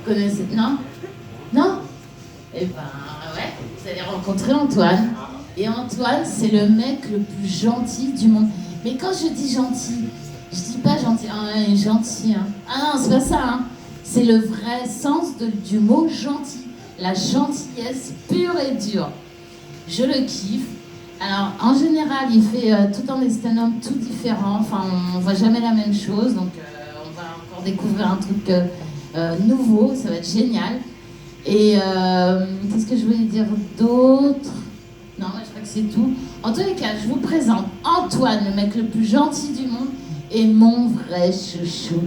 Vous connaissez? Non? Non? Eh ben, ouais, vous allez rencontrer Antoine. Et Antoine, c'est le mec le plus gentil du monde. Mais quand je dis gentil, je dis pas gentil, ah, il est gentil, hein. Ah non, c'est pas ça, hein. C'est le vrai sens du mot gentil. La gentillesse pure et dure. Je le kiffe. Alors, en général, il fait tout le temps des stand-up tout différents. Enfin, on voit jamais la même chose. Donc, on va encore découvrir un truc nouveau. Ça va être génial. Et qu'est-ce que je voulais dire d'autre? Non, moi, je crois que c'est tout. En tous les cas, je vous présente Antoine, le mec le plus gentil du monde, et mon vrai chouchou.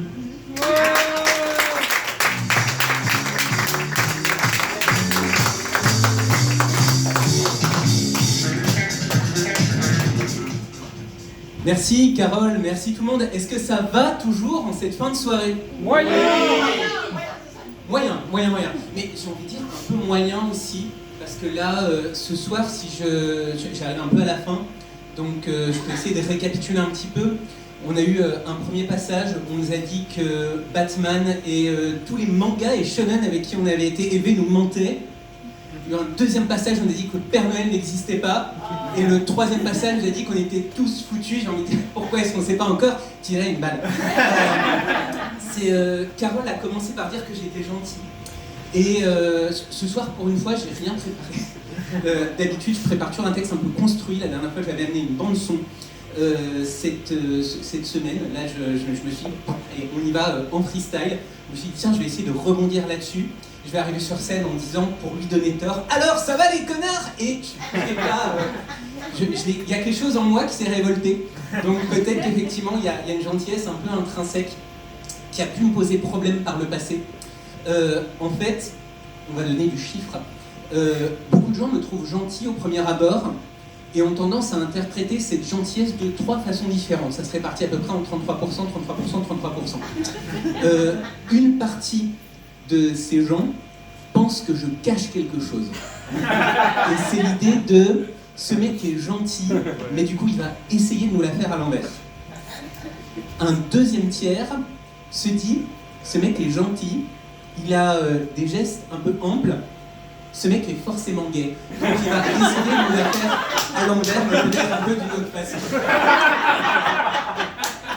Merci Carole, merci tout le monde. Est-ce que ça va toujours en cette fin de soirée? Moyen. Moyen. Mais j'ai envie de dire un peu moyen aussi, parce que là, ce soir, si j'arrive un peu à la fin, donc je peux essayer de récapituler un petit peu. On a eu un premier passage où on nous a dit que Batman et tous les mangas et shonen avec qui on avait été élevés nous mentaient. Il y a eu un deuxième passage, on a dit que le Père Noël n'existait pas. Et le troisième passage, on a dit qu'on était tous foutus. J'ai envie de dire, pourquoi est-ce qu'on ne sait pas encore tirer une balle? Carole a commencé par dire que j'étais gentil. Et ce soir, pour une fois, j'ai rien préparé. D'habitude, je prépare toujours un texte un peu construit. La dernière fois, j'avais amené une bande-son. Cette semaine, là, je me suis dit, et on y va en freestyle. Je me suis dit, tiens, je vais essayer de rebondir là-dessus. Je vais arriver sur scène en disant, pour lui donner tort, alors ça va les connards? Et je ne sais pas, il y a quelque chose en moi qui s'est révolté. Donc peut-être qu'effectivement, il y a une gentillesse un peu intrinsèque qui a pu me poser problème par le passé. En fait, on va donner du chiffre. Beaucoup de gens me trouvent gentil au premier abord et ont tendance à interpréter cette gentillesse de 3 façons différentes. Ça se répartit à peu près en 33%, 33%, 33%. Une partie de ces gens pensent que je cache quelque chose. Et c'est l'idée de ce mec est gentil, mais du coup il va essayer de nous la faire à l'envers. Un deuxième tiers se dit, ce mec est gentil, il a des gestes un peu amples, ce mec est forcément gay. Donc il va essayer de nous la faire à l'envers, mais peut-être un peu d'une autre façon.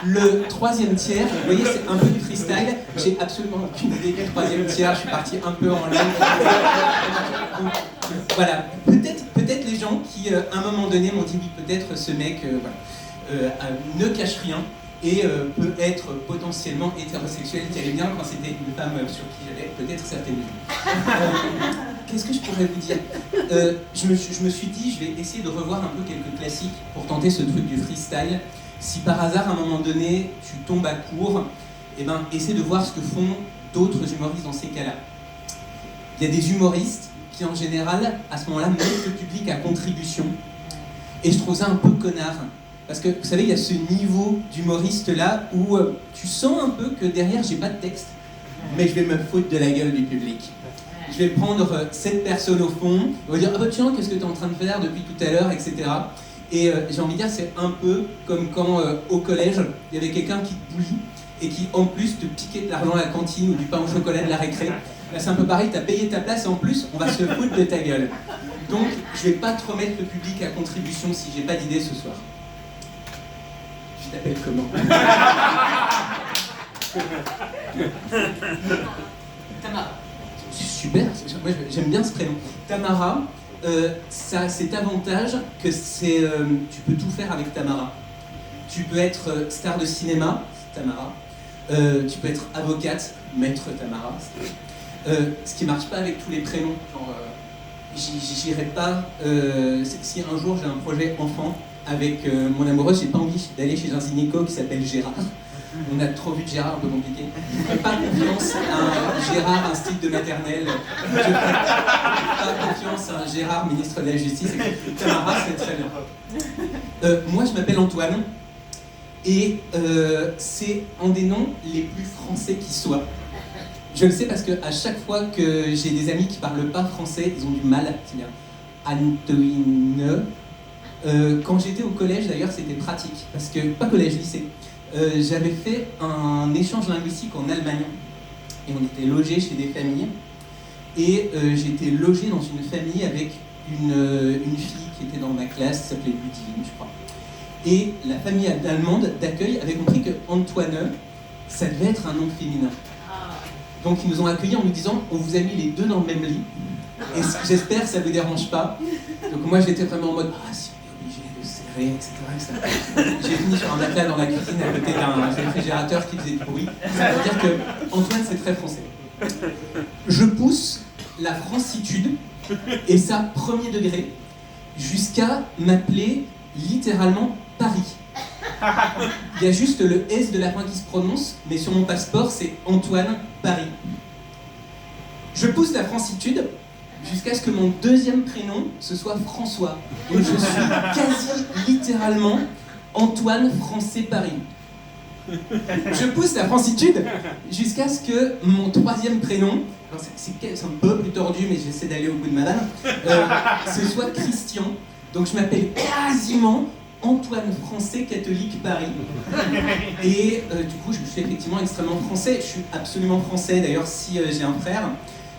Le troisième tiers, vous voyez, c'est un peu du freestyle. J'ai absolument aucune idée du troisième tiers. Je suis parti un peu en ligne. Donc, voilà, peut-être les gens qui, à un moment donné, m'ont dit oui, peut-être ce mec ne cache rien et peut être potentiellement hétérosexuel, qui allait bien quand c'était une femme sur qui j'avais peut-être certaines vues. Qu'est-ce que je pourrais vous dire? Je me suis dit, je vais essayer de revoir un peu quelques classiques pour tenter ce truc du freestyle. Si par hasard, à un moment donné, tu tombes à court, eh ben, essaie de voir ce que font d'autres humoristes dans ces cas-là. Il y a des humoristes qui, en général, à ce moment-là, mettent le public à contribution. Et je trouve ça un peu connard. Parce que, vous savez, il y a ce niveau d'humoriste-là où tu sens un peu que derrière, j'ai pas de texte, mais je vais me foutre de la gueule du public. Je vais prendre cette personne au fond, on va dire « Ah bah tiens, qu'est-ce que tu es en train de faire depuis tout à l'heure ?» etc. Et j'ai envie de dire, c'est un peu comme quand au collège, il y avait quelqu'un qui te bully et qui en plus te piquait de l'argent à la cantine ou du pain au chocolat de la récré. Là c'est un peu pareil, t'as payé ta place et en plus on va se foutre de ta gueule. Donc je vais pas te remettre le public à contribution si j'ai pas d'idée ce soir. Je t'appelle comment? Tamara. Super, moi j'aime bien ce prénom. Tamara. Ça a cet avantage que tu peux tout faire avec Tamara. Tu peux être star de cinéma, Tamara. Tu peux être avocate, maître Tamara. Ce qui marche pas avec tous les prénoms. Genre, j'irai pas. Si un jour j'ai un projet enfant avec mon amoureuse, j'ai pas envie d'aller chez un gynéco qui s'appelle Gérard. On a trop vu de Gérard, un peu compliqué. Je ne fais pas confiance à un Gérard, un style de maternelle. Je ne fais pas confiance à un Gérard, ministre de la Justice. Tamara, c'est très bien. Moi, je m'appelle Antoine. Et c'est un des noms les plus français qui soient. Je le sais parce qu'à chaque fois que j'ai des amis qui ne parlent pas français, ils ont du mal. C'est-à-dire Antoine. Quand j'étais au collège, d'ailleurs, c'était pratique. Parce que, pas collège, lycée. J'avais fait un échange linguistique en Allemagne. et on était logés chez des familles. Et j'étais logé dans une famille avec une fille qui était dans ma classe, qui s'appelait Ludivine, je crois. Et la famille allemande d'accueil avait compris que Antoine, ça devait être un nom féminin. Donc ils nous ont accueillis en nous disant on vous a mis les deux dans le même lit. Et j'espère que ça ne vous dérange pas. Donc moi j'étais vraiment en mode ah si on est obligé de serrer, etc. J'ai fini sur un matelas dans la cuisine à côté d'un réfrigérateur qui faisait du bruit. Ça veut dire que Antoine c'est très français. Je pousse la francitude, et ça premier degré, jusqu'à m'appeler littéralement Paris. Il y a juste le S de la fin qui se prononce, mais sur mon passeport c'est Antoine Paris. Je pousse la francitude jusqu'à ce que mon deuxième prénom ce soit François. Donc je suis quasi littéralement Antoine Français Paris. Je pousse la francitude jusqu'à ce que mon troisième prénom, c'est un peu plus tordu mais j'essaie d'aller au bout de ma vanne, ce soit Christian. Donc je m'appelle quasiment Antoine Français catholique Paris. Et du coup je suis effectivement extrêmement français. Je suis absolument français. D'ailleurs si j'ai un frère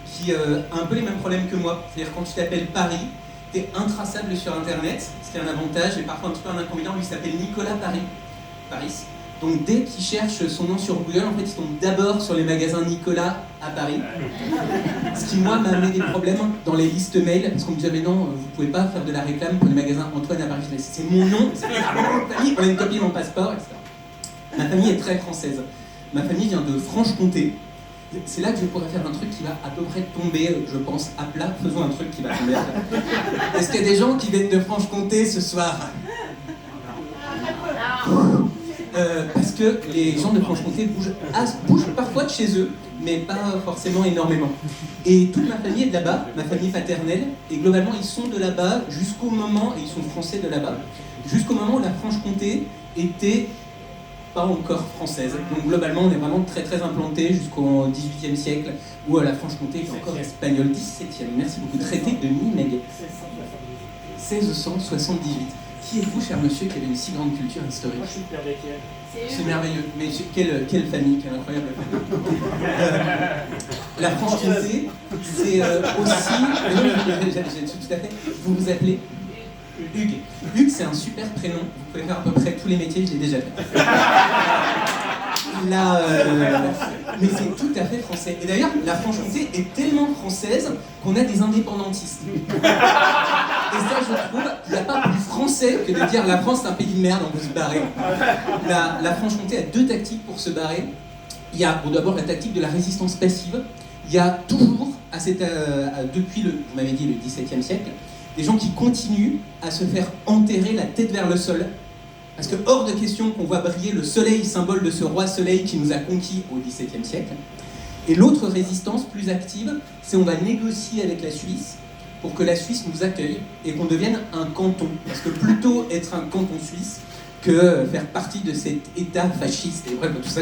qui a un peu les mêmes problèmes que moi. C'est-à-dire quand tu t'appelles Paris, t'es intraçable sur internet, ce qui est un avantage et parfois un petit peu un inconvénient. Lui s'appelle Nicolas Paris. Donc dès qu'il cherche son nom sur Google, en fait il tombe d'abord sur les magasins Nicolas à Paris. Ce qui moi m'a amené des problèmes dans les listes mail, parce qu'on me disait mais non, vous pouvez pas faire de la réclame pour les magasins Antoine à Paris. C'est mon nom, c'est ma famille, on a une copie de mon passeport, etc. Ma famille est très française. Ma famille vient de Franche-Comté. C'est là que je pourrais faire un truc qui va à peu près tomber, je pense, à plat. Faisons un truc qui va tomber à plat. Est-ce qu'il y a des gens qui viennent de Franche-Comté ce soir ? Parce que les gens de Franche-Comté bougent parfois de chez eux, mais pas forcément énormément. Et toute ma famille est de là-bas, ma famille paternelle, et globalement ils sont de là-bas jusqu'au moment, et ils sont français de là-bas, jusqu'au moment où la Franche-Comté était pas encore française. Donc globalement on est vraiment très très implanté jusqu'au XVIIIe siècle, où la Franche-Comté est encore espagnole. 17e, merci beaucoup. Traité de Nimègue. 1678. Qui êtes-vous, cher monsieur, qui avait une si grande culture historique ? Moi, je suis le père d'Étienne. C'est merveilleux. Mais quelle famille, quelle incroyable famille. La Franche-Comté, c'est aussi... tout à fait. Vous vous appelez Hugues. Hugues, c'est un super prénom. Vous pouvez faire à peu près tous les métiers, je l'ai déjà fait. Mais c'est tout à fait français. Et d'ailleurs, la Franche-Comté est tellement française qu'on a des indépendantistes. Et ça, je trouve, il n'y a pas plus français que de dire la France c'est un pays de merde, on peut se barrer. La Franche-Comté a deux tactiques pour se barrer. Il y a d'abord la tactique de la résistance passive. Il y a toujours, depuis vous m'avez dit, le XVIIe siècle, des gens qui continuent à se faire enterrer la tête vers le sol. Parce que hors de question qu'on voit briller le soleil, symbole de ce roi soleil qui nous a conquis au XVIIe siècle. Et l'autre résistance plus active, c'est on va négocier avec la Suisse pour que la Suisse nous accueille et qu'on devienne un canton. Parce que plutôt être un canton suisse que faire partie de cet État fasciste et bref, tout ça.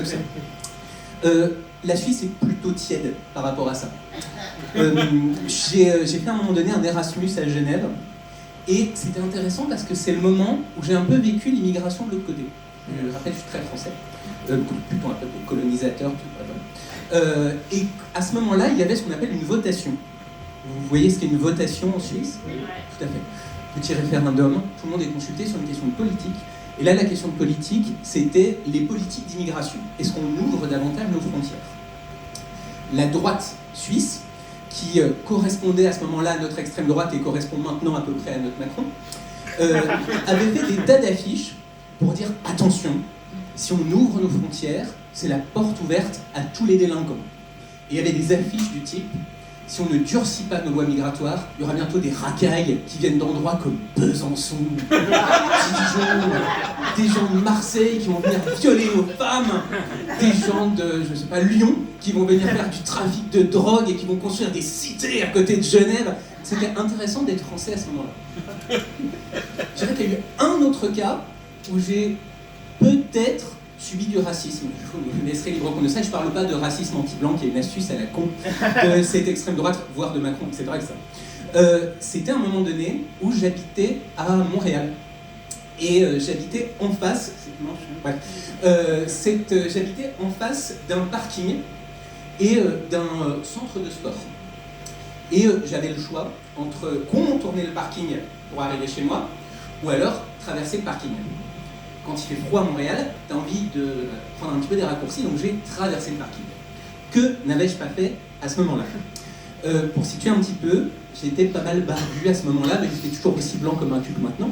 La Suisse est plutôt tiède par rapport à ça. J'ai fait à un moment donné un Erasmus à Genève. Et c'était intéressant parce que c'est le moment où j'ai un peu vécu l'immigration de l'autre côté. Je rappelle, je suis très français, plutôt un peu colonisateur. Et à ce moment-là, il y avait ce qu'on appelle une votation. Vous voyez ce qu'est une votation en Suisse ? Tout à fait. Petit référendum, tout le monde est consulté sur une question de politique. Et là, la question de politique, c'était les politiques d'immigration. Est-ce qu'on ouvre davantage nos frontières ? La droite suisse, qui correspondait à ce moment-là à notre extrême droite et correspond maintenant à peu près à notre Macron, avait fait des tas d'affiches pour dire « Attention, si on ouvre nos frontières, c'est la porte ouverte à tous les délinquants. » Et il y avait des affiches du type « Si on ne durcit pas nos lois migratoires, il y aura bientôt des racailles qui viennent d'endroits comme Besançon, Dijon, des gens de Marseille qui vont venir violer nos femmes, des gens de, je sais pas, Lyon qui vont venir faire du trafic de drogue et qui vont construire des cités à côté de Genève. » C'était intéressant d'être français à ce moment-là. Je dirais qu'il y a eu un autre cas où j'ai peut-être subi du racisme. Je vous laisserai libre compte de ça. Je ne parle pas de racisme anti-blanc, qui est une astuce à la con de cette extrême droite, voire de Macron, c'est vrai que ça. C'était un moment donné où j'habitais à Montréal. Et j'habitais en face, j'habitais en face d'un parking. et d'un centre de sport. Et j'avais le choix entre contourner le parking pour arriver chez moi, ou alors traverser le parking. Quand il fait froid à Montréal, tu as envie de prendre un petit peu des raccourcis, donc j'ai traversé le parking. Que n'avais-je pas fait à ce moment-là? Pour situer un petit peu, j'étais pas mal barbu à ce moment-là, mais j'étais toujours aussi blanc comme un cul que maintenant.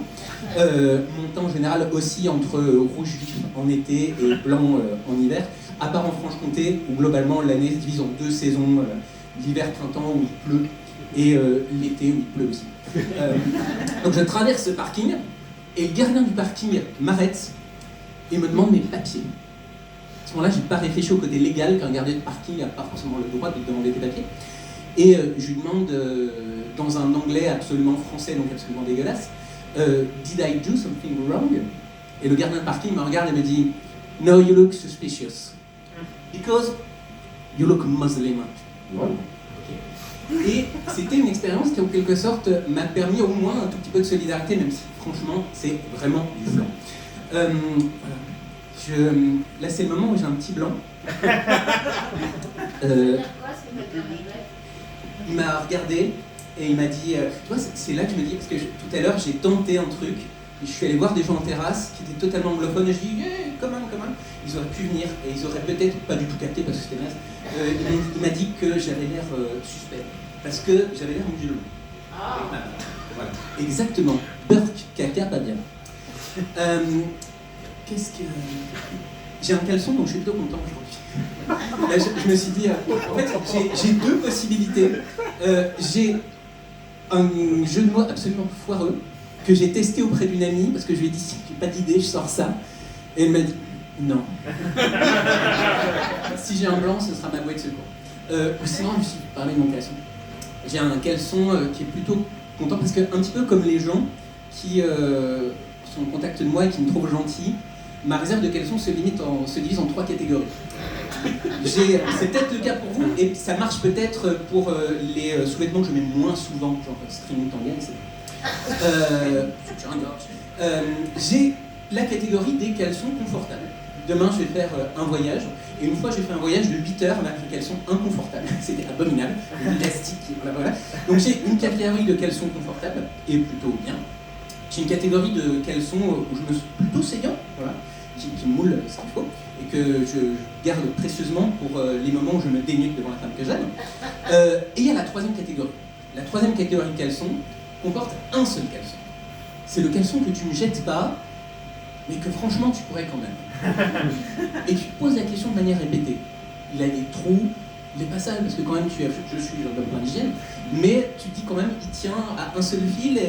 Mon teint en général aussi entre rouge vif en été et blanc en hiver, à part en Franche-Comté, où globalement l'année se divise en 2 saisons, l'hiver-printemps où il pleut, et l'été où il pleut aussi. Donc je traverse ce parking, et le gardien du parking m'arrête et me demande mes papiers. À ce moment-là, j'ai pas réfléchi au côté légal qu'un gardien de parking n'a pas forcément le droit de te demander tes papiers. Et je lui demande, dans un anglais absolument français, donc absolument dégueulasse, Did I do something wrong? Et le gardien de parking me regarde et me dit, No, you look suspicious. Because you look Muslim. Wow. Et c'était une expérience qui, en quelque sorte, m'a permis au moins un tout petit peu de solidarité, même si, franchement, c'est vraiment du flan. Voilà. Là, c'est le moment où j'ai un petit blanc. Il m'a regardé et il m'a dit, tu vois, c'est là que je me dis, parce que tout à l'heure, j'ai tenté un truc, et je suis allé voir des gens en terrasse qui étaient totalement anglophones, et je dis, yeah, come on. Ils auraient pu venir, et ils auraient peut-être pas du tout capté parce que c'était naze. Il m'a dit que j'avais l'air suspect, parce que j'avais l'air musulman. Voilà, exactement. Burk, caca, pas bien. Qu'est-ce que... J'ai un caleçon, donc je suis plutôt content aujourd'hui. Là, je me suis dit, en fait, j'ai 2 possibilités. J'ai un jeu de mots absolument foireux que j'ai testé auprès d'une amie, parce que je lui ai dit, si j'ai pas d'idée, je sors ça. Et elle m'a dit, non. Si j'ai un blanc, ce sera ma bouée de secours. Ou sinon, je me suis parlé de mon caleçon. J'ai un caleçon qui est plutôt content, parce que un petit peu comme les gens qui sont en contact de moi et qui me trouvent gentil, ma réserve de caleçon se divise en 3 catégories. C'est peut-être le cas pour vous, et ça marche peut-être pour les sous-vêtements que je mets moins souvent, genre string tanguay, etc. J'ai la catégorie des caleçons confortables. Demain, je vais faire un voyage, et une fois, j'ai fait un voyage de 8 heures avec des caleçons inconfortables. C'était abominable, l'élastique, voilà. Donc j'ai une catégorie de caleçons confortables, et plutôt bien. J'ai une catégorie de caleçons où je me suis plutôt saillant, voilà, qui moule ce qu'il faut, et que je garde précieusement pour les moments où je me dénude devant la femme que j'aime. Et il y a la 3e catégorie. La 3e catégorie de caleçons comporte un seul caleçon. C'est le caleçon que tu ne jettes pas, mais que franchement tu pourrais quand même. Et tu te poses la question de manière répétée. Il a des trous, il n'est pas sale, parce que quand même je suis un homme plein d'hygiène, mais tu te dis quand même, il tient à un seul fil,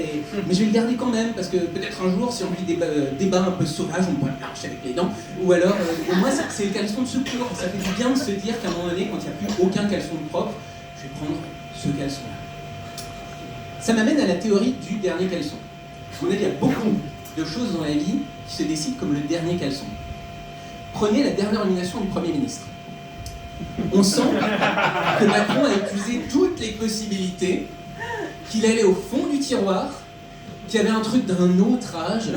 mais je vais le garder quand même, parce que peut-être un jour, si on vit des débats un peu sauvages, on pourrait le marcher avec les dents, ou alors, pour moi, c'est le caleçon de secours. Ça fait du bien de se dire qu'à un moment donné, quand il n'y a plus aucun caleçon de propre, je vais prendre ce caleçon-là. Ça m'amène à la théorie du dernier caleçon. On a dit, il y a beaucoup de choses dans la vie qui se décident comme le dernier caleçon. Prenez la dernière nomination du Premier ministre. On sent que Macron a épuisé toutes les possibilités, qu'il allait au fond du tiroir, qu'il y avait un truc d'un autre âge,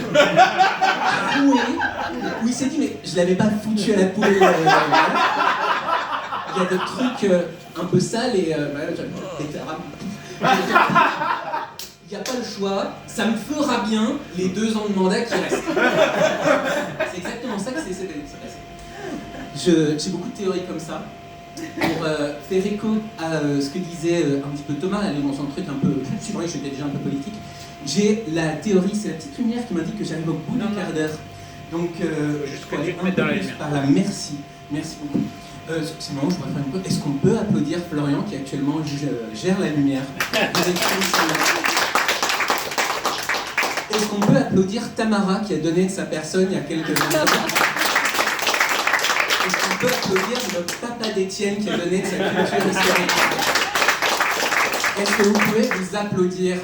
troué, où il s'est dit, mais je l'avais pas foutu à la poubelle. Il y a des trucs un peu sales et il n'y a pas le choix, ça me fera bien les 2 ans de mandat qui restent. C'est exactement ça que c'est passé. J'ai beaucoup de théories comme ça, pour faire écho à ce que disait un petit peu Thomas, aller dans son truc un peu, c'est vrai que j'étais déjà un peu politique. J'ai la théorie, c'est la petite lumière qui m'indique que j'arrive au bout d'un quart d'heure. Donc je peux aller un peu plus par là. Merci beaucoup. Sinon, je pourrais faire une pause. Est-ce qu'on peut applaudir Florian qui actuellement gère la lumière? Est-ce qu'on peut applaudir Tamara qui a donné de sa personne il y a quelques instants? Est-ce qu'on peut applaudir notre papa d'Étienne qui a donné de sa culture historique? Est-ce que vous pouvez vous applaudir?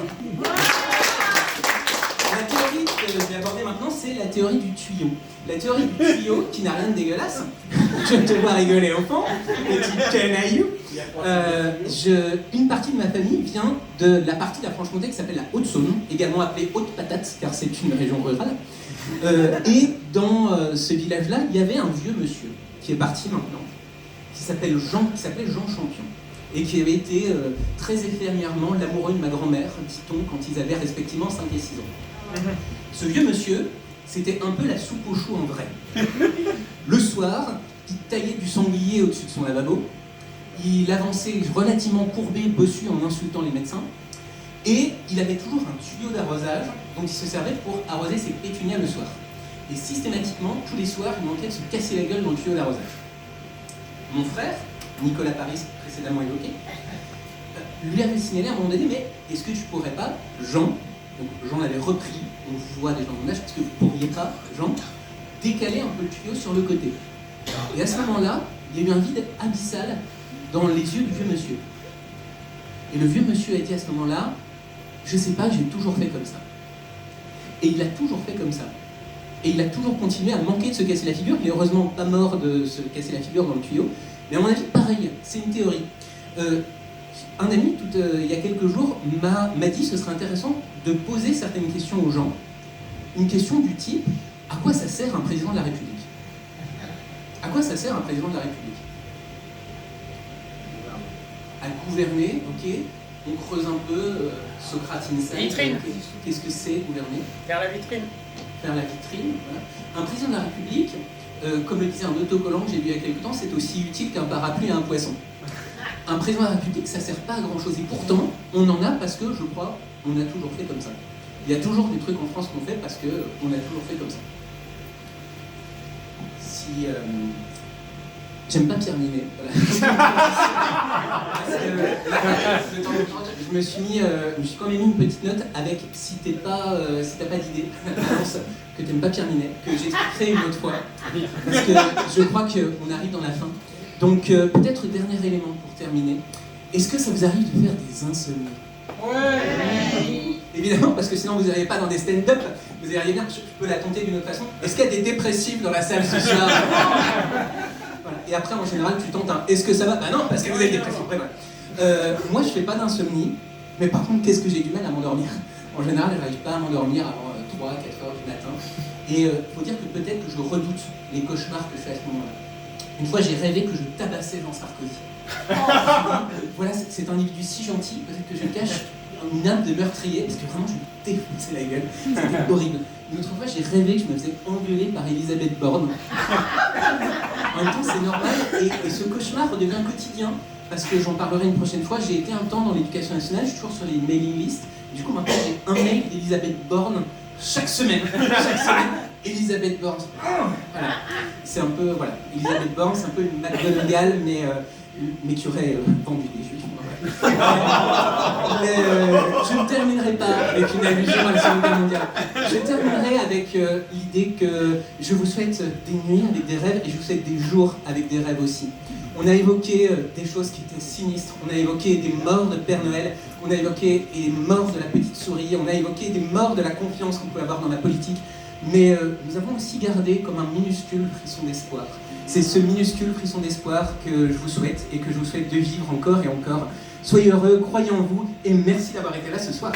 La théorie que je vais aborder maintenant, c'est la théorie du tuyau. La théorie du tuyau, qui n'a rien de dégueulasse. Je te vois rigoler au fond, petit canaillou. Une partie de ma famille vient de la partie de la Franche-Comté qui s'appelle la Haute-Saône, également appelée Haute-Patate, car c'est une région rurale. Et dans ce village-là, il y avait un vieux monsieur, qui est parti maintenant, qui s'appelait Jean Champion, et qui avait été très éphémèrement l'amoureux de ma grand-mère, dit-on, quand ils avaient respectivement 5 et 6 ans. Ce vieux monsieur, c'était un peu la soupe aux choux en vrai. Le soir, il taillait du sanglier au-dessus de son lavabo, il avançait relativement courbé, bossu, en insultant les médecins, et il avait toujours un tuyau d'arrosage dont il se servait pour arroser ses pétunias le soir. Et systématiquement, tous les soirs, il manquait de se casser la gueule dans le tuyau d'arrosage. Mon frère, Nicolas Paris, précédemment évoqué, lui avait signalé à un moment donné, mais est-ce que tu pourrais pas, Jean, donc Jean l'avait repris, on voit des gens de mon âge, est-ce que vous pourriez pas, Jean, décaler un peu le tuyau sur le côté? Et à ce moment-là, il y a eu un vide abyssal dans les yeux du vieux monsieur. Et le vieux monsieur a dit à ce moment-là, je sais pas, j'ai toujours fait comme ça. Et il a toujours fait comme ça. Et il a toujours continué à manquer de se casser la figure. Il est heureusement pas mort de se casser la figure dans le tuyau. Mais à mon avis, pareil, c'est une théorie. Un ami, il y a quelques jours, m'a dit que ce serait intéressant de poser certaines questions aux gens. Une question du type, à quoi ça sert un président de la République? À quoi ça sert un président de la République? À gouverner, ok. On creuse un peu, Socrate Inside. Vitrine. Qu'est-ce que c'est, gouverner? Faire la vitrine. Faire la vitrine, voilà. Un président de la République, comme le disait un autocollant que j'ai lu il y a quelques temps, c'est aussi utile qu'un parapluie à un poisson. Un président de la République, ça ne sert pas à grand chose. Et pourtant, on en a parce que, je crois, on a toujours fait comme ça. Il y a toujours des trucs en France qu'on fait parce qu'on a toujours fait comme ça. Si... J'aime pas Pierre Ninet. Voilà. Parce que, de temps en temps, je me suis quand même mis une petite note avec si t'as pas d'idée, annonce que t'aimes pas Pierre Ninet, que j'expliquerai une autre fois. Parce que je crois qu'on arrive dans la fin. Donc peut-être dernier élément pour terminer. Est-ce que ça vous arrive de faire des insomnies? Ouais. Évidemment, parce que sinon vous n'iriez pas dans des stand-up. Vous iriez bien, je peux la tenter d'une autre façon. Est-ce qu'il y a des dépressifs dans la salle ce soir? Voilà. Et après, en général, tu tentes un « est-ce que ça va ?» Bah non, parce que vous êtes dépressif. Moi, je fais pas d'insomnie, mais par contre, qu'est-ce que j'ai du mal à m'endormir? En général, je n'arrive pas à m'endormir avant 3-4 heures du matin. Et il faut dire que peut-être que je redoute les cauchemars que je fais à ce moment-là. Une fois, j'ai rêvé que je tabassais Jean Sarkozy. Voilà, c'est un individu si gentil, peut-être que je cache une âme de meurtrier, parce que vraiment, je me défonçais la gueule. C'était horrible. Une autre fois, j'ai rêvé que je me faisais engueuler par Elisabeth Borne. En même temps, c'est normal, et ce cauchemar redevient quotidien, parce que j'en parlerai une prochaine fois. J'ai été un temps dans l'éducation nationale, je suis toujours sur les mailing lists. Du coup, maintenant, j'ai un mail d'Elisabeth Borne chaque semaine. Chaque semaine, Elisabeth Borne. Voilà. C'est un peu, voilà. Elisabeth Borne, c'est un peu une McGonagall, mais qui aurait vendu des juifs. Mais je ne terminerai pas avec une allusion à la Seconde Guerre mondiale. Je terminerai avec l'idée que je vous souhaite des nuits avec des rêves et je vous souhaite des jours avec des rêves aussi. On a évoqué des choses qui étaient sinistres, on a évoqué des morts de Père Noël, on a évoqué des morts de la petite souris, on a évoqué des morts de la confiance qu'on peut avoir dans la politique, mais nous avons aussi gardé comme un minuscule frisson d'espoir. C'est ce minuscule frisson d'espoir que je vous souhaite et que je vous souhaite de vivre encore et encore. Soyez heureux, croyez en vous et merci d'avoir été là ce soir.